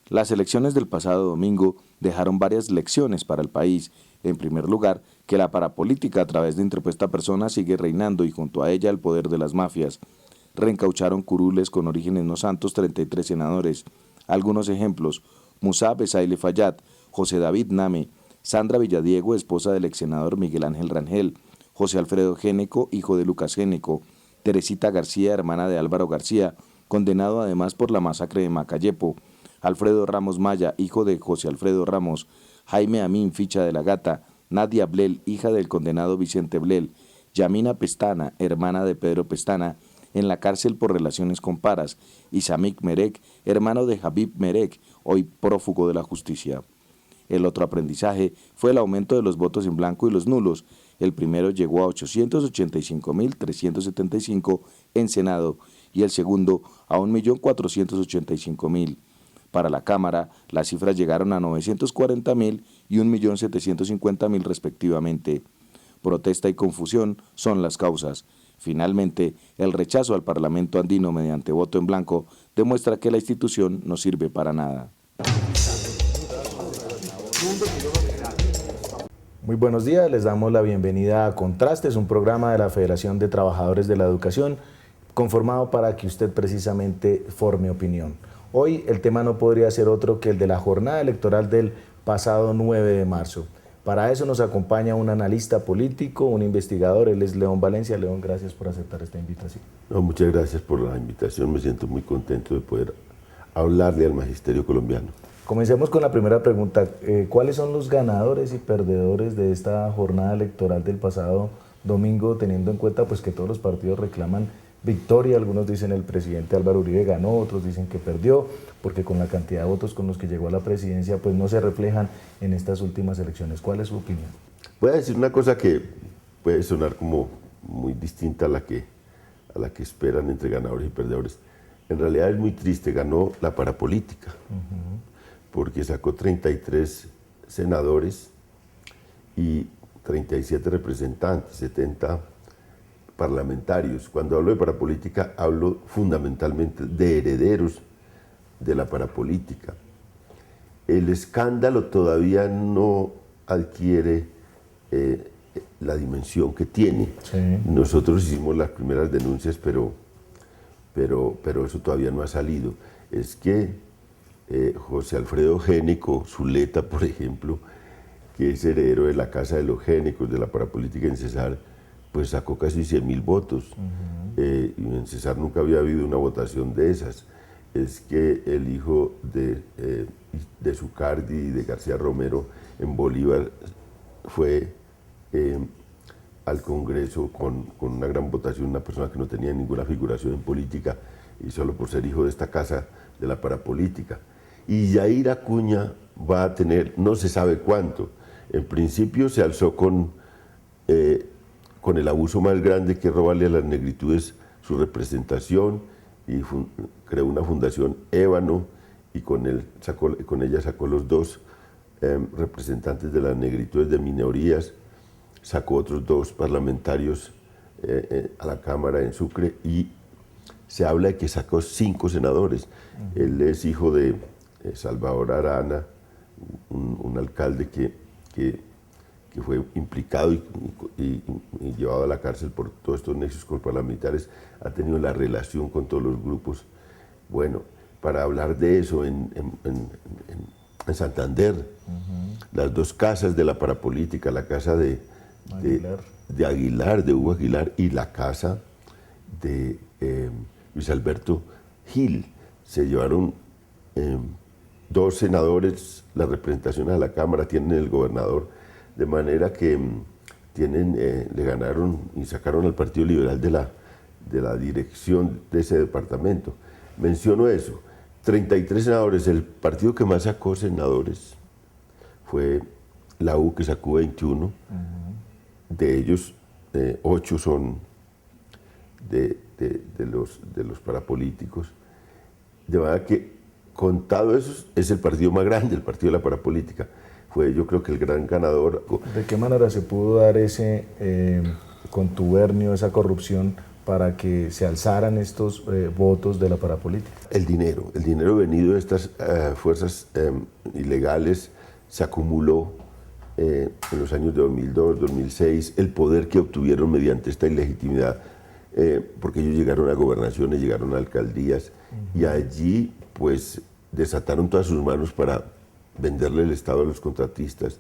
Las elecciones del pasado domingo dejaron varias lecciones para el país. En primer lugar, que la parapolítica a través de interpuesta persona sigue reinando y junto a ella el poder de las mafias. Reencaucharon curules con orígenes no santos 33 senadores. Algunos ejemplos: Musa Besaile Fayad, José David Name, Sandra Villadiego, esposa del ex senador Miguel Ángel Rangel, José Alfredo Géneco, hijo de Lucas Géneco, Teresita García, hermana de Álvaro García, condenado además por la masacre de Macayepo, Alfredo Ramos Maya, hijo de José Alfredo Ramos, Jaime Amín Ficha de la Gata, Nadia Blel, hija del condenado Vicente Blel, Yamina Pestana, hermana de Pedro Pestana, en la cárcel por relaciones con Paras, y Samik Merek, hermano de Habib Merek, hoy prófugo de la justicia. El otro aprendizaje fue el aumento de los votos en blanco y los nulos. El primero llegó a 885.375 en Senado y el segundo a 1.485.000. Para la Cámara, las cifras llegaron a 940.000 y 1.750.000 respectivamente. Protesta y confusión son las causas. Finalmente, el rechazo al Parlamento andino mediante voto en blanco demuestra que la institución no sirve para nada. Muy buenos días, les damos la bienvenida a Contrastes, un programa de la Federación de Trabajadores de la Educación, conformado para que usted precisamente forme opinión. Hoy el tema no podría ser otro que el de la jornada electoral del pasado 9 de marzo. Para eso nos acompaña un analista político, un investigador, él es León Valencia. León, gracias por aceptar esta invitación. No, muchas gracias por la invitación, me siento muy contento de poder hablarle al magisterio colombiano. Comencemos con la primera pregunta. ¿Cuáles son los ganadores y perdedores de esta jornada electoral del pasado domingo, teniendo en cuenta pues, que todos los partidos reclaman victoria? Algunos dicen el presidente Álvaro Uribe ganó, otros dicen que perdió, porque con la cantidad de votos con los que llegó a la presidencia pues no se reflejan en estas últimas elecciones. ¿Cuál es su opinión? Voy a decir una cosa que puede sonar como muy distinta a la que esperan entre ganadores y perdedores. En realidad es muy triste, ganó la parapolítica, porque sacó 33 senadores y 37 representantes, 70 parlamentarios. Cuando hablo de parapolítica, hablo fundamentalmente de herederos de la parapolítica. El escándalo todavía no adquiere la dimensión que tiene. Sí. Nosotros hicimos las primeras denuncias, pero eso todavía no ha salido. Es que José Alfredo Géneco Zuleta, por ejemplo, que es heredero de la Casa de los Génecos, de la parapolítica en Cesar, pues sacó casi 100.000 votos. Y en Cesar nunca había habido una votación de esas. Es que el hijo de Zucardi y de García Romero en Bolívar fue al Congreso con una gran votación, una persona que no tenía ninguna figuración en política y solo por ser hijo de esta casa de la parapolítica. Y Yair Acuña va a tener, no se sabe cuánto. En principio se alzó con el abuso más grande, que es robarle a las negritudes su representación, y creó una fundación Ébano, y con ella sacó los dos representantes de las negritudes de minorías, sacó otros dos parlamentarios a la Cámara en Sucre, y se habla de que sacó 5 senadores. Él es hijo de Salvador Arana, un alcalde que fue implicado y llevado a la cárcel por todos estos nexos con paramilitares, ha tenido la relación con todos los grupos. Bueno, para hablar de eso, en Santander, las dos casas de la parapolítica, la casa de Hugo Aguilar, y la casa de Luis Alberto Gil, se llevaron 2 senadores, la representación a la Cámara, tienen el gobernador, de manera que le ganaron y sacaron al Partido Liberal de la dirección de ese departamento. Menciono eso, 33 senadores. El partido que más sacó senadores fue la U, que sacó 21, de ellos 8 son de los parapolíticos, de manera que, contado eso, es el partido más grande, el partido de la parapolítica. Fue, yo creo, que el gran ganador. ¿De qué manera se pudo dar ese contubernio, esa corrupción, para que se alzaran estos votos de la parapolítica? El dinero venido de estas fuerzas ilegales se acumuló en los años de 2002, 2006, el poder que obtuvieron mediante esta ilegitimidad, porque ellos llegaron a gobernaciones, llegaron a alcaldías, y allí pues desataron todas sus manos para venderle el Estado a los contratistas,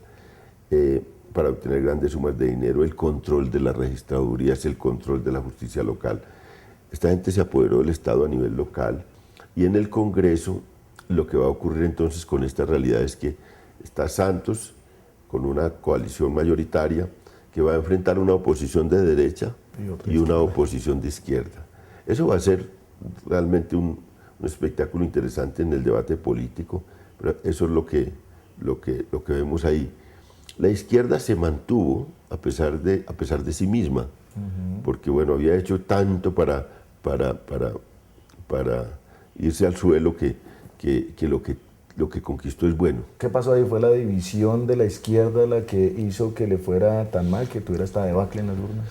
para obtener grandes sumas de dinero, el control de las registradurías, el control de la justicia local. Esta gente se apoderó del Estado a nivel local, y en el Congreso lo que va a ocurrir entonces con esta realidad es que está Santos con una coalición mayoritaria que va a enfrentar una oposición de derecha y una oposición de izquierda. Eso va a ser realmente un espectáculo interesante en el debate político, pero eso es lo que vemos ahí. La izquierda se mantuvo a pesar de sí misma, porque bueno, había hecho tanto para irse al suelo que lo que conquistó es bueno. ¿Qué pasó ahí? ¿Fue la división de la izquierda la que hizo que le fuera tan mal, que tuviera esta debacle en las urnas?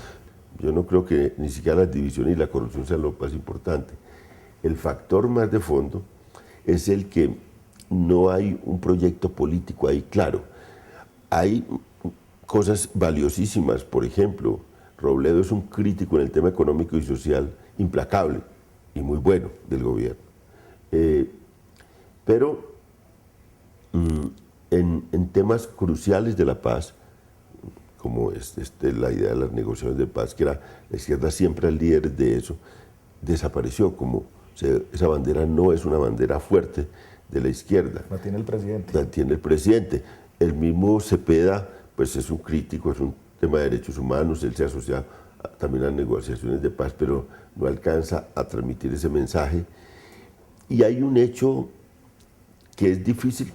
Yo no creo que ni siquiera las divisiones y la corrupción sean lo más importante. El factor más de fondo es el que no hay un proyecto político ahí claro. Hay cosas valiosísimas, por ejemplo, Robledo es un crítico en el tema económico y social implacable y muy bueno del gobierno. Pero en temas cruciales de la paz, como la idea de las negociaciones de paz, que era la izquierda siempre el líder de eso, desapareció, esa bandera no es una bandera fuerte de la izquierda. La tiene el presidente. La tiene el presidente. El mismo Cepeda, pues es un crítico, es un tema de derechos humanos, él se asocia también a negociaciones de paz, pero no alcanza a transmitir ese mensaje. Y hay un hecho que es difícil,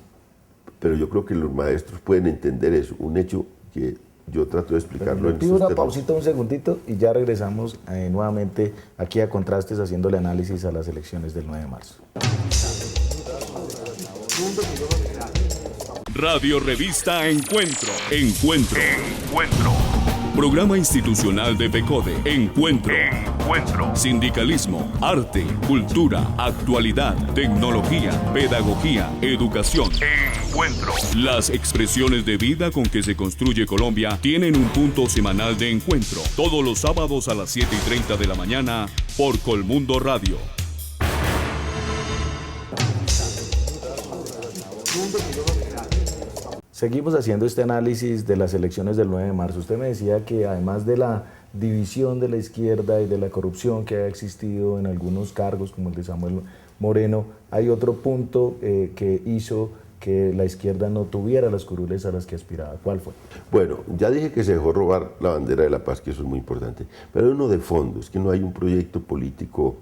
pero yo creo que los maestros pueden entender eso, un hecho que yo trato de explicarlo. Le pido una pausita, un segundito, y ya regresamos nuevamente aquí a Contrastes, haciéndole análisis a las elecciones del 9 de marzo. Radio Revista Encuentro. Programa institucional de PECODE. Encuentro. Sindicalismo, arte, cultura, actualidad, tecnología, pedagogía, educación. Las expresiones de vida con que se construye Colombia tienen un punto semanal de encuentro. Todos los sábados a las 7:30 de la mañana por Colmundo Radio. Seguimos haciendo este análisis de las elecciones del 9 de marzo. Usted me decía que además de la división de la izquierda y de la corrupción que ha existido en algunos cargos, como el de Samuel Moreno, hay otro punto que hizo que la izquierda no tuviera las curules a las que aspiraba. ¿Cuál fue? Bueno, ya dije que se dejó robar la bandera de la paz, que eso es muy importante, pero hay uno de fondo, es que no hay un proyecto político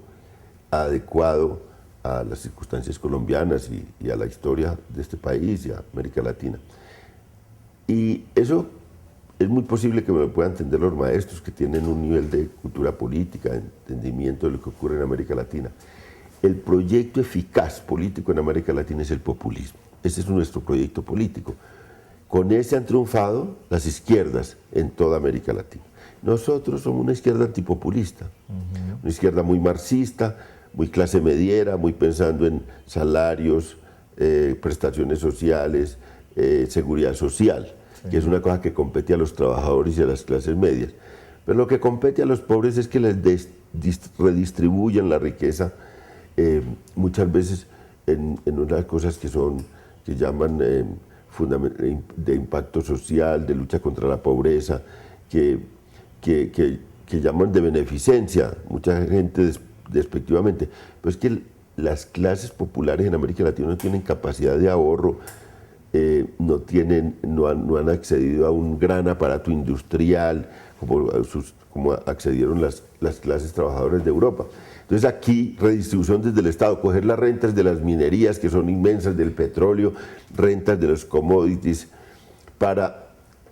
adecuado a las circunstancias colombianas y a la historia de este país y a América Latina. Y eso es muy posible que me lo puedan entender los maestros que tienen un nivel de cultura política, entendimiento de lo que ocurre en América Latina. El proyecto eficaz político en América Latina es el populismo. Ese es nuestro proyecto político. Con ese han triunfado las izquierdas en toda América Latina. Nosotros somos una izquierda antipopulista, una izquierda muy marxista, muy clase mediera, muy pensando en salarios, prestaciones sociales, seguridad social, que es una cosa que compete a los trabajadores y a las clases medias. Pero lo que compete a los pobres es que les redistribuyan la riqueza, muchas veces en unas cosas que llaman de impacto social, de lucha contra la pobreza, que llaman de beneficencia, mucha gente despectivamente. Pero es que las clases populares en América Latina no tienen capacidad de ahorro, no han accedido a un gran aparato industrial como accedieron las clases trabajadoras de Europa. Entonces aquí, redistribución desde el Estado, coger las rentas de las minerías, que son inmensas, del petróleo, rentas de los commodities, para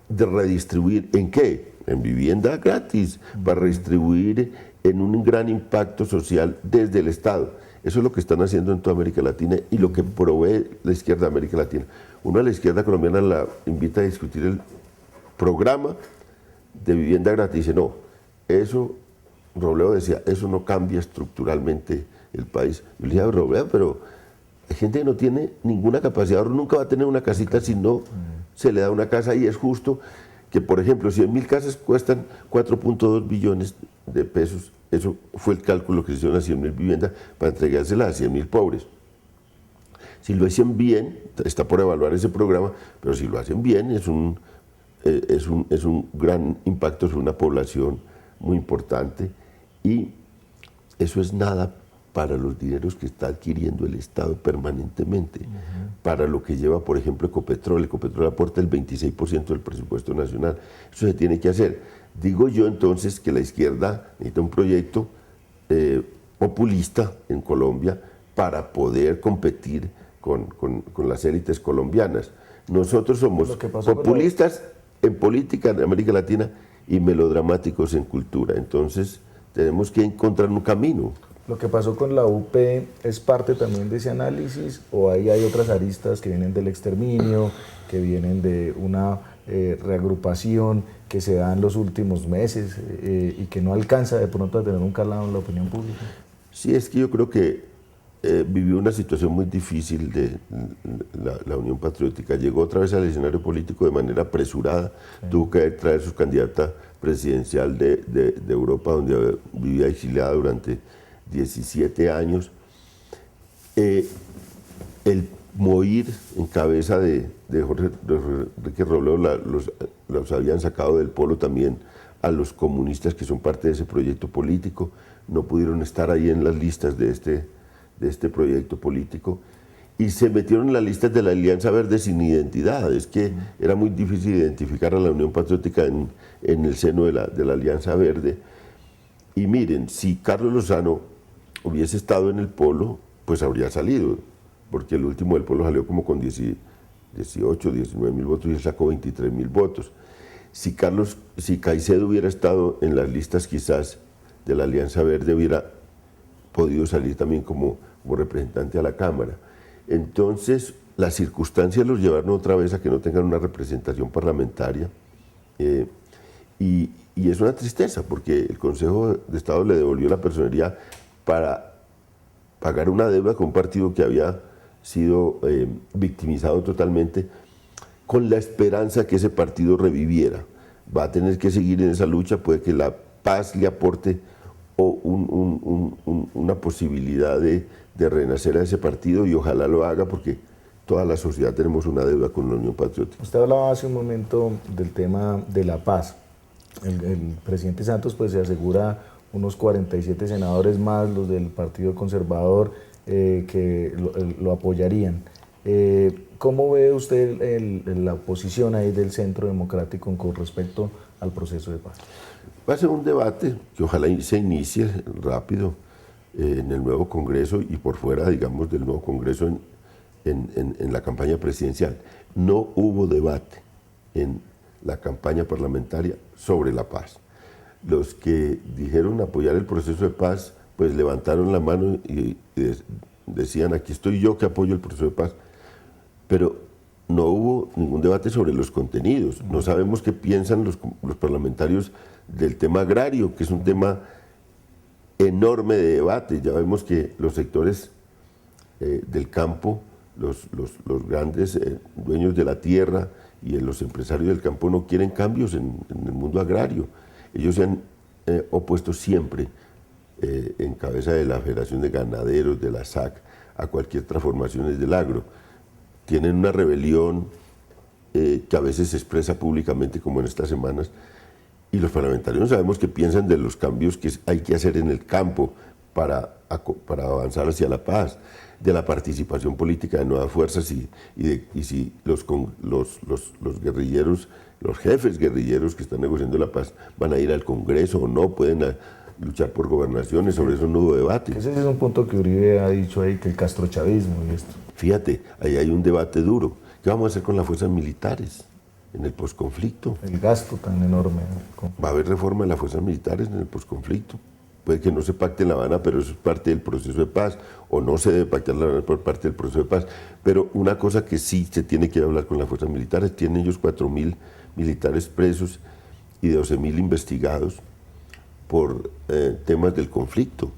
redistribuir, ¿en qué? En vivienda gratis, para redistribuir en un gran impacto social desde el Estado. Eso es lo que están haciendo en toda América Latina y lo que provee la izquierda de América Latina. Uno de la izquierda colombiana la invita a discutir el programa de vivienda gratis. Dice, no, eso Robledo decía, eso no cambia estructuralmente el país. Yo le dije, Robledo, pero hay gente que no tiene ninguna capacidad, nunca va a tener una casita si no se le da una casa, y es justo que, por ejemplo, 100.000 casas cuestan 4.2 billones de pesos. Eso fue el cálculo que se hicieron a 100.000 viviendas para entregárselas a 100.000 pobres. Si lo hacen bien, está por evaluar ese programa, pero si lo hacen bien es un gran impacto sobre una población muy importante, y eso es nada para los dineros que está adquiriendo el Estado permanentemente, para lo que lleva, por ejemplo, Ecopetrol. Ecopetrol aporta el 26% del presupuesto nacional. Eso se tiene que hacer. Digo yo entonces que la izquierda necesita un proyecto populista en Colombia para poder competir con las élites colombianas. Nosotros somos populistas en política en América Latina y melodramáticos en cultura. Entonces tenemos que encontrar un camino. ¿Lo que pasó con la UP es parte también de ese análisis, o ahí hay otras aristas que vienen del exterminio, que vienen de una reagrupación que se da en los últimos meses y que no alcanza de pronto a tener un calado en la opinión pública? Sí, es que yo creo que vivió una situación muy difícil de la Unión Patriótica. Llegó otra vez al escenario político de manera apresurada, tuvo que traer su candidata presidencial de Europa, donde vivía exiliada durante 17 años. El morir en cabeza de Jorge Enrique Robledo los habían sacado del polo también a los comunistas, que son parte de ese proyecto político. No pudieron estar ahí en las listas de este proyecto político, y se metieron en las listas de la Alianza Verde sin identidad. Es que era muy difícil identificar a la Unión Patriótica en el seno de la Alianza Verde. Y miren, si Carlos Lozano hubiese estado en el polo, pues habría salido, porque el último del polo salió como con 18, 19 mil votos y él sacó 23 mil votos. Si Caicedo hubiera estado en las listas quizás de la Alianza Verde, hubiera podido salir también como representante a la Cámara. Entonces, las circunstancias los llevaron otra vez a que no tengan una representación parlamentaria, y es una tristeza, porque el Consejo de Estado le devolvió la personería para pagar una deuda con un partido que había sido victimizado totalmente, con la esperanza que ese partido reviviera. Va a tener que seguir en esa lucha, puede que la paz le aporte una posibilidad de renacer a ese partido, y ojalá lo haga, porque toda la sociedad tenemos una deuda con la Unión Patriótica. Usted hablaba hace un momento del tema de la paz. El presidente Santos pues se asegura unos 47 senadores más, los del Partido Conservador, que lo apoyarían. ¿Cómo ve usted la posición ahí del Centro Democrático con respecto al proceso de paz? Va a ser un debate que ojalá se inicie rápido en el nuevo Congreso y por fuera, digamos, del nuevo Congreso en la campaña presidencial. No hubo debate en la campaña parlamentaria sobre la paz. Los que dijeron apoyar el proceso de paz, pues levantaron la mano y decían, aquí estoy yo que apoyo el proceso de paz, pero no hubo ningún debate sobre los contenidos. No sabemos qué piensan los parlamentarios del tema agrario, que es un tema enorme de debate. Ya vemos que los sectores del campo, los grandes dueños de la tierra y los empresarios del campo no quieren cambios en el mundo agrario. Ellos se han opuesto siempre, en cabeza de la Federación de Ganaderos, de la SAC, a cualquier transformación del agro. Tienen una rebelión que a veces se expresa públicamente, como en estas semanas, y los parlamentarios no sabemos qué piensan de los cambios que hay que hacer en el campo para avanzar hacia la paz, de la participación política de nuevas fuerzas y si los guerrilleros, los jefes guerrilleros que están negociando la paz van a ir al Congreso o no, pueden luchar por gobernaciones. Sobre eso no hubo debate. Ese es un punto que Uribe ha dicho ahí, que el castrochavismo y esto. Fíjate, ahí hay un debate duro. ¿Qué vamos a hacer con las fuerzas militares en el posconflicto? El gasto tan enorme. Va a haber reforma de las fuerzas militares en el posconflicto. Puede que no se pacte en La Habana, pero eso es parte del proceso de paz, o no se debe pactar en La Habana por parte del proceso de paz. Pero una cosa que sí se tiene que hablar con las fuerzas militares, tienen ellos 4.000 militares presos y 12.000 investigados. por temas del conflicto.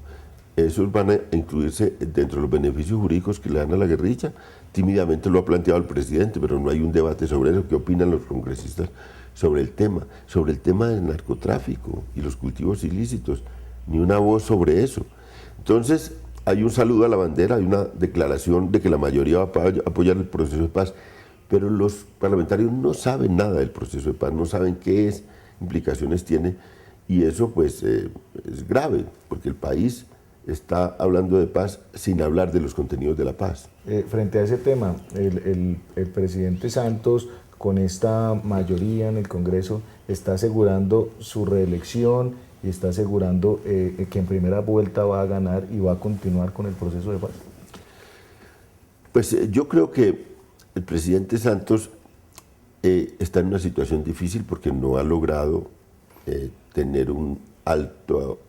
Esos van a incluirse dentro de los beneficios jurídicos que le dan a la guerrilla. Tímidamente lo ha planteado el presidente, pero no hay un debate sobre eso. ¿Qué opinan los congresistas sobre el tema? Sobre el tema del narcotráfico y los cultivos ilícitos. Ni una voz sobre eso. Entonces, hay un saludo a la bandera, hay una declaración de que la mayoría va a apoyar el proceso de paz, pero los parlamentarios no saben nada del proceso de paz, no saben qué es, implicaciones tiene, y eso pues es grave, porque el país está hablando de paz sin hablar de los contenidos de la paz. Frente a ese tema, el presidente Santos, con esta mayoría en el Congreso, está asegurando su reelección y está asegurando que en primera vuelta va a ganar y va a continuar con el proceso de paz. Pues yo creo que el presidente Santos está en una situación difícil porque no ha logrado tener un alto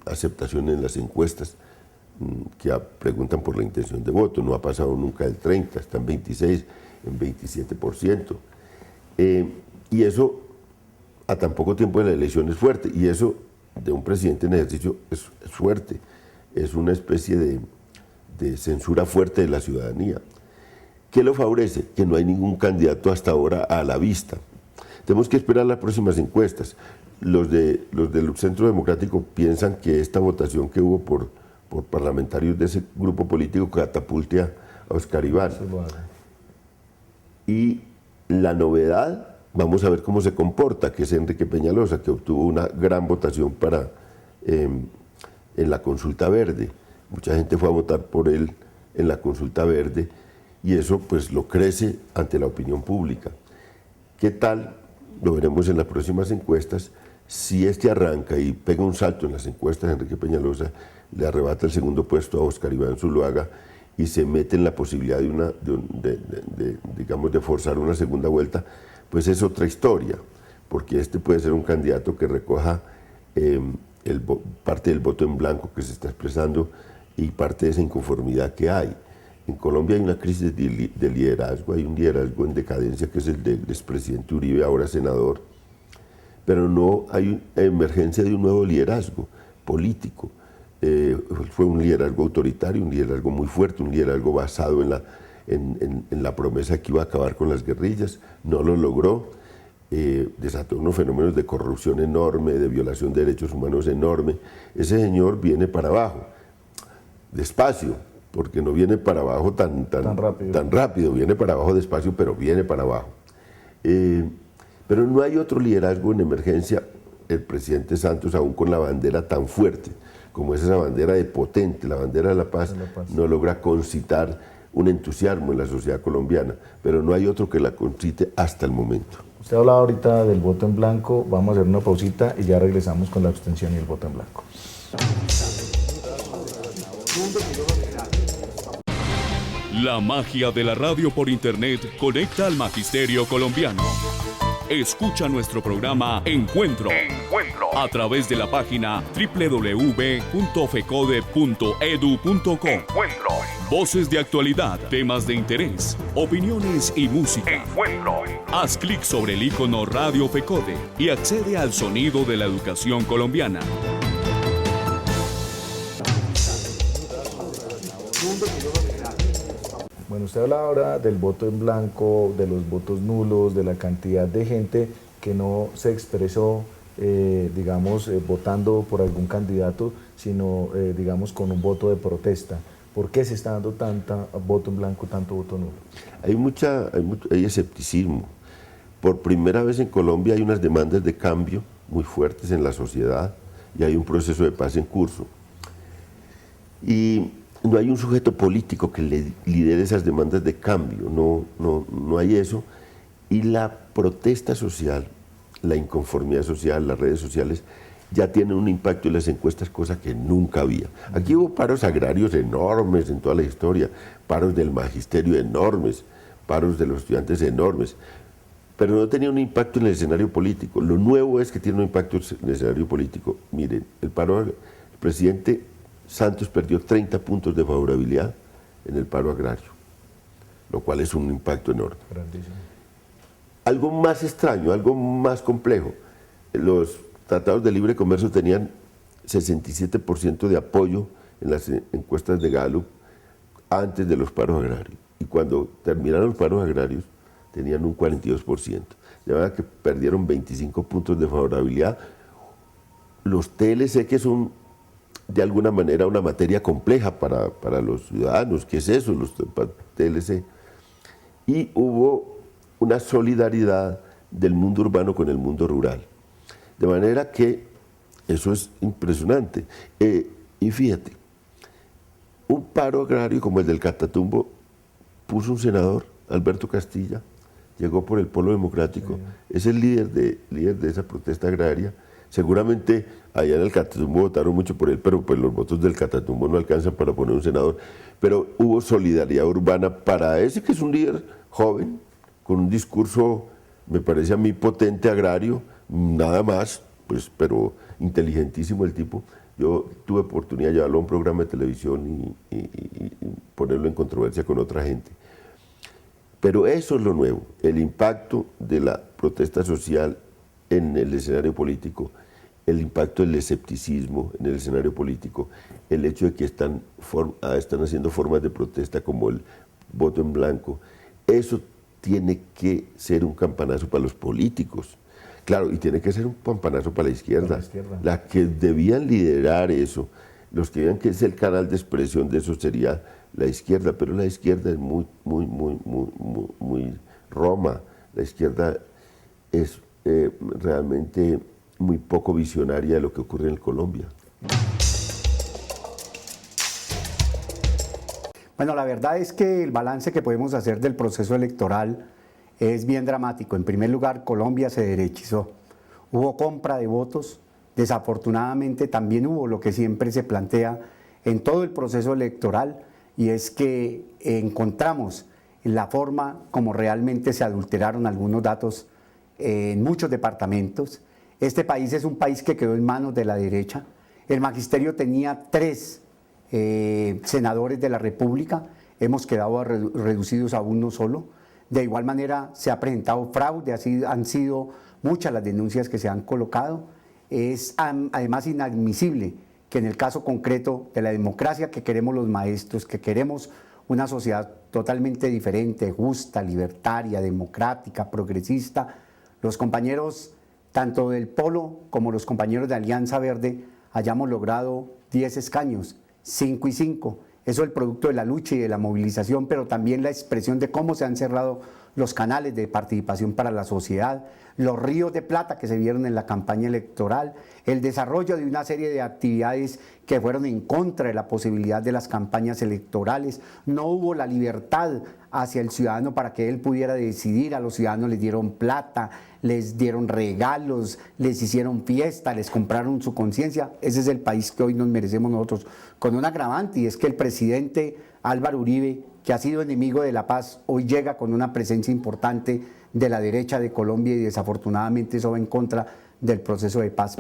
aceptación en las encuestas que preguntan por la intención de voto. No ha pasado nunca del 30, está en 26, en 27%. Y eso a tan poco tiempo de la elección es fuerte, y eso de un presidente en ejercicio es fuerte, es una especie de censura fuerte de la ciudadanía. ¿Qué lo favorece? Que no hay ningún candidato hasta ahora a la vista. Tenemos que esperar las próximas encuestas. Los del Centro Democrático piensan que esta votación que hubo por parlamentarios de ese grupo político catapulte a Oscar Iván. Y la novedad, vamos a ver cómo se comporta, que es Enrique Peñalosa, que obtuvo una gran votación en la consulta verde. Mucha gente fue a votar por él en la consulta verde, y eso pues lo crece ante la opinión pública. ¿Qué tal? Lo veremos en las próximas encuestas. Si este arranca y pega un salto en las encuestas, Enrique Peñalosa le arrebata el segundo puesto a Oscar Iván Zuluaga y se mete en la posibilidad de forzar una segunda vuelta, pues es otra historia, porque este puede ser un candidato que recoja parte del voto en blanco que se está expresando y parte de esa inconformidad que hay. En Colombia hay una crisis de liderazgo, hay un liderazgo en decadencia que es el del expresidente Uribe, ahora senador, pero no hay emergencia de un nuevo liderazgo político. Fue un liderazgo autoritario, un liderazgo muy fuerte, un liderazgo basado en la promesa que iba a acabar con las guerrillas, no lo logró, desató unos fenómenos de corrupción enorme, de violación de derechos humanos enorme. Ese señor viene para abajo, despacio, porque no viene para abajo tan rápido, viene para abajo despacio, pero viene para abajo. Pero no hay otro liderazgo en emergencia, el presidente Santos, aún con la bandera tan fuerte, como es esa bandera de potente, la bandera de la paz, no logra concitar un entusiasmo en la sociedad colombiana, pero no hay otro que la concite hasta el momento. Usted hablaba ahorita del voto en blanco, vamos a hacer una pausita y ya regresamos con la abstención y el voto en blanco. La magia de la radio por internet conecta al magisterio colombiano. Escucha nuestro programa Encuentro a través de la página www.fecode.edu.co. Voces de actualidad, temas de interés, opiniones y música. Haz clic sobre el icono Radio Fecode y accede al sonido de la educación colombiana. Bueno, usted habla ahora del voto en blanco, de los votos nulos, de la cantidad de gente que no se expresó, votando por algún candidato, sino, con un voto de protesta. ¿Por qué se está dando tanta voto en blanco, tanto voto nulo? Hay escepticismo. Por primera vez en Colombia hay unas demandas de cambio muy fuertes en la sociedad y hay un proceso de paz en curso. Y no hay un sujeto político que lidere esas demandas de cambio, no hay eso. Y la protesta social, la inconformidad social, las redes sociales, ya tienen un impacto en las encuestas, cosa que nunca había. Aquí hubo paros agrarios enormes en toda la historia, paros del magisterio enormes, paros de los estudiantes enormes, pero no tenía un impacto en el escenario político. Lo nuevo es que tiene un impacto en el escenario político. Miren, el presidente Santos perdió 30 puntos de favorabilidad en el paro agrario, lo cual es un impacto enorme. Grandísimo. Algo más extraño, algo más complejo, los tratados de libre comercio tenían 67% de apoyo en las encuestas de Gallup antes de los paros agrarios. Y cuando terminaron los paros agrarios, tenían un 42%. De manera que perdieron 25 puntos de favorabilidad. Los TLC, que son de alguna manera una materia compleja para los ciudadanos, ¿qué es eso? Los TLC. Y hubo una solidaridad del mundo urbano con el mundo rural. De manera que eso es impresionante. Y fíjate, un paro agrario como el del Catatumbo puso un senador, Alberto Castilla, llegó por el Polo Democrático, es el líder de esa protesta agraria. Seguramente allá en el Catatumbo votaron mucho por él, pero pues los votos del Catatumbo no alcanzan para poner un senador. Pero hubo solidaridad urbana para ese que es un líder joven, con un discurso, me parece a mí, potente agrario, nada más, pues, pero inteligentísimo el tipo. Yo tuve oportunidad de llevarlo a un programa de televisión y ponerlo en controversia con otra gente. Pero eso es lo nuevo, el impacto de la protesta social en el escenario político, el impacto del escepticismo en el escenario político, el hecho de que están haciendo formas de protesta como el voto en blanco. Eso tiene que ser un campanazo para los políticos. Claro, y tiene que ser un campanazo para la izquierda. La que debían liderar eso, los que vean que es el canal de expresión de eso sería la izquierda, pero la izquierda es muy Roma. La izquierda es realmente muy poco visionaria de lo que ocurre en Colombia. Bueno, la verdad es que el balance que podemos hacer del proceso electoral es bien dramático. En primer lugar, Colombia se derechizó. Hubo compra de votos. Desafortunadamente también hubo lo que siempre se plantea en todo el proceso electoral, y es que encontramos la forma como realmente se adulteraron algunos datos en muchos departamentos. Este país es un país que quedó en manos de la derecha. El magisterio tenía 3 senadores de la República, hemos quedado reducidos a uno solo. De igual manera se ha presentado fraude, han sido muchas las denuncias que se han colocado. Es además inadmisible que en el caso concreto de la democracia que queremos los maestros, que queremos una sociedad totalmente diferente, justa, libertaria, democrática, progresista, los compañeros tanto del Polo como los compañeros de Alianza Verde hayamos logrado 10 escaños, 5 y 5. Eso es el producto de la lucha y de la movilización, pero también la expresión de cómo se han cerrado los canales de participación para la sociedad, los ríos de plata que se vieron en la campaña electoral, el desarrollo de una serie de actividades que fueron en contra de la posibilidad de las campañas electorales. No hubo la libertad hacia el ciudadano para que él pudiera decidir. A los ciudadanos les dieron plata, les dieron regalos, les hicieron fiesta, les compraron su conciencia. Ese es el país que hoy nos merecemos nosotros, con un agravante, y es que el presidente Álvaro Uribe, que ha sido enemigo de la paz, hoy llega con una presencia importante de la derecha de Colombia, y desafortunadamente eso va en contra del proceso de paz.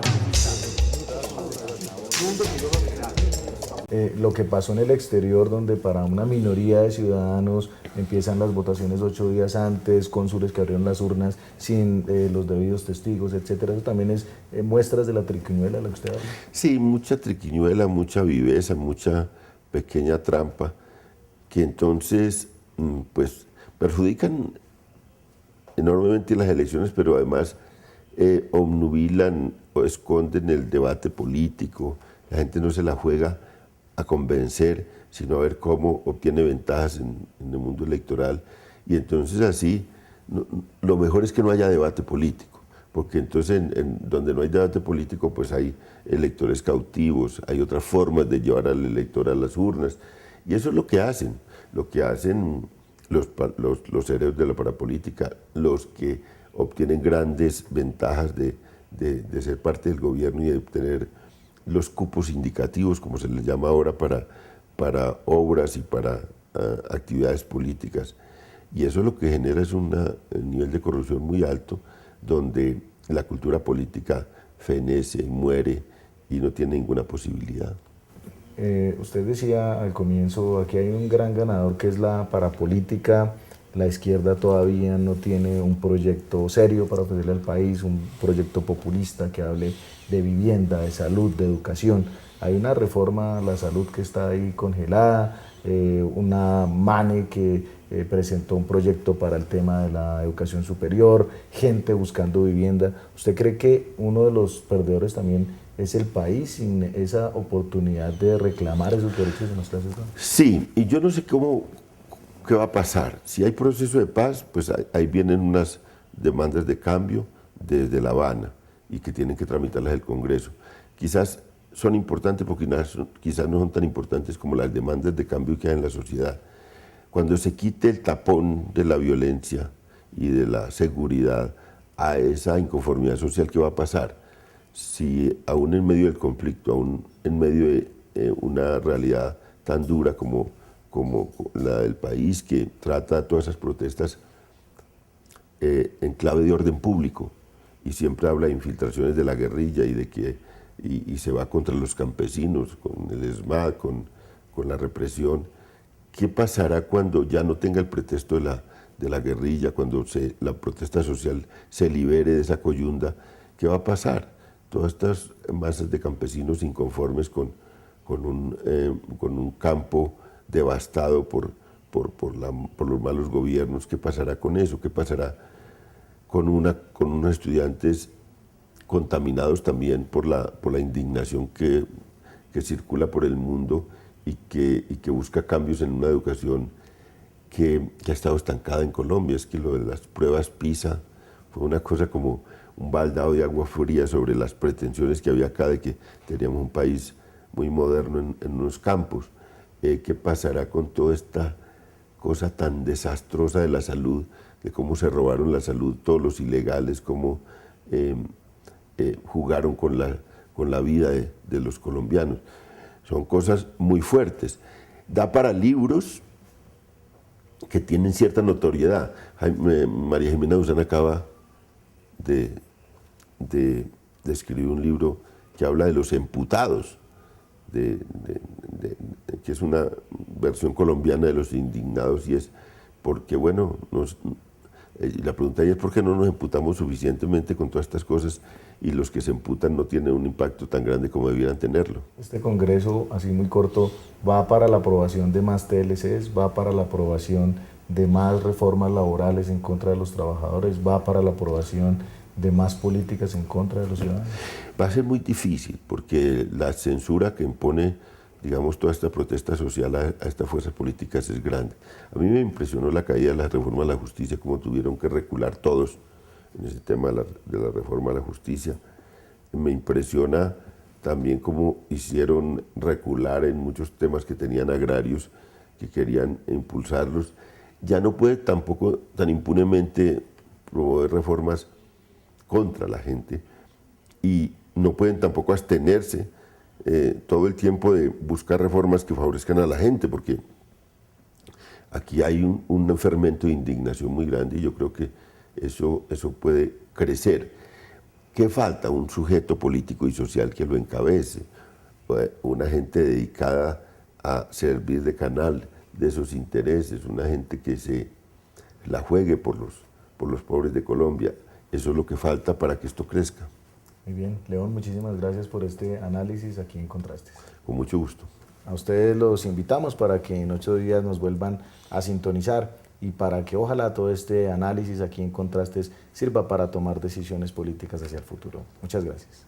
Lo que pasó en el exterior, donde para una minoría de ciudadanos empiezan las votaciones 8 días antes, cónsules que abrieron las urnas sin los debidos testigos, etcétera, eso también es muestras de la triquiñuela, lo que usted habla. Sí, mucha triquiñuela, mucha viveza, mucha pequeña trampa, que entonces pues perjudican enormemente las elecciones, pero además obnubilan o esconden el debate político. La gente no se la juega a convencer, sino a ver cómo obtiene ventajas en el mundo electoral. Y entonces así, lo mejor es que no haya debate político, porque entonces en donde no hay debate político, pues hay electores cautivos, hay otras formas de llevar al elector a las urnas. Y eso es lo que hacen los héroes de la parapolítica, los que obtienen grandes ventajas de ser parte del gobierno y de obtener los cupos indicativos, como se les llama ahora, para obras y para actividades políticas. Y eso lo que genera es un nivel de corrupción muy alto, donde la cultura política fenece, muere y no tiene ninguna posibilidad. Usted decía al comienzo, aquí hay un gran ganador que es la parapolítica, la izquierda todavía no tiene un proyecto serio para ofrecerle al país, un proyecto populista que hable de vivienda, de salud, de educación. Hay una reforma a la salud que está ahí congelada, una MANE que presentó un proyecto para el tema de la educación superior, gente buscando vivienda. ¿Usted cree que uno de los perdedores también es el país sin esa oportunidad de reclamar esos derechos en las clases bajas? Sí, y yo no sé qué va a pasar. Si hay proceso de paz, pues ahí vienen unas demandas de cambio desde La Habana y que tienen que tramitarlas el Congreso. Quizás son importantes porque quizás no son tan importantes como las demandas de cambio que hay en la sociedad. Cuando se quite el tapón de la violencia y de la seguridad a esa inconformidad social, ¿qué va a pasar? Si aún en medio del conflicto, aún en medio de una realidad tan dura como la del país, que trata todas esas protestas en clave de orden público y siempre habla de infiltraciones de la guerrilla y de que y se va contra los campesinos con el ESMAD, con la represión. ¿Qué pasará cuando ya no tenga el pretexto de la guerrilla, cuando la protesta social se libere de esa coyunda? ¿Qué va a pasar? Todas estas masas de campesinos inconformes con un campo devastado por los malos gobiernos. ¿Qué pasará con eso? ¿Qué pasará con unos estudiantes contaminados también por la indignación que circula por el mundo y que busca cambios en una educación que ha estado estancada en Colombia? Es que lo de las pruebas PISA fue una cosa como un baldado de agua fría sobre las pretensiones que había acá de que teníamos un país muy moderno en unos campos. ¿Qué pasará con toda esta cosa tan desastrosa de la salud, de cómo se robaron la salud todos los ilegales, cómo jugaron con la vida de los colombianos? Son cosas muy fuertes. Da para libros que tienen cierta notoriedad. María Jimena Duzán acaba de escribir un libro que habla de los emputados, que es una versión colombiana de los indignados, y es porque, bueno, la pregunta ahí es por qué no nos emputamos suficientemente con todas estas cosas y los que se emputan no tienen un impacto tan grande como debieran tenerlo. Este congreso, así muy corto, va para la aprobación de más TLCs, va para la aprobación de más reformas laborales en contra de los trabajadores, va para la aprobación de más políticas en contra de los ciudadanos. Va a ser muy difícil porque la censura que impone, digamos, toda esta protesta social a estas fuerzas políticas es grande. A mí me impresionó la caída de la reforma a la justicia, como tuvieron que recular todos en ese tema de la reforma a la justicia. Me impresiona también cómo hicieron recular en muchos temas que tenían agrarios, que querían impulsarlos. Ya no puede tampoco tan impunemente promover reformas contra la gente y no pueden tampoco abstenerse todo el tiempo de buscar reformas que favorezcan a la gente, porque aquí hay un fermento de indignación muy grande y yo creo que eso puede crecer. ¿Qué falta? Un sujeto político y social que lo encabece, una gente dedicada a servir de canal de esos intereses, una gente que se la juegue por los pobres de Colombia. Eso es lo que falta para que esto crezca. Muy bien, León, muchísimas gracias por este análisis aquí en Contrastes. Con mucho gusto. A ustedes los invitamos para que en 8 días nos vuelvan a sintonizar y para que ojalá todo este análisis aquí en Contrastes sirva para tomar decisiones políticas hacia el futuro. Muchas gracias.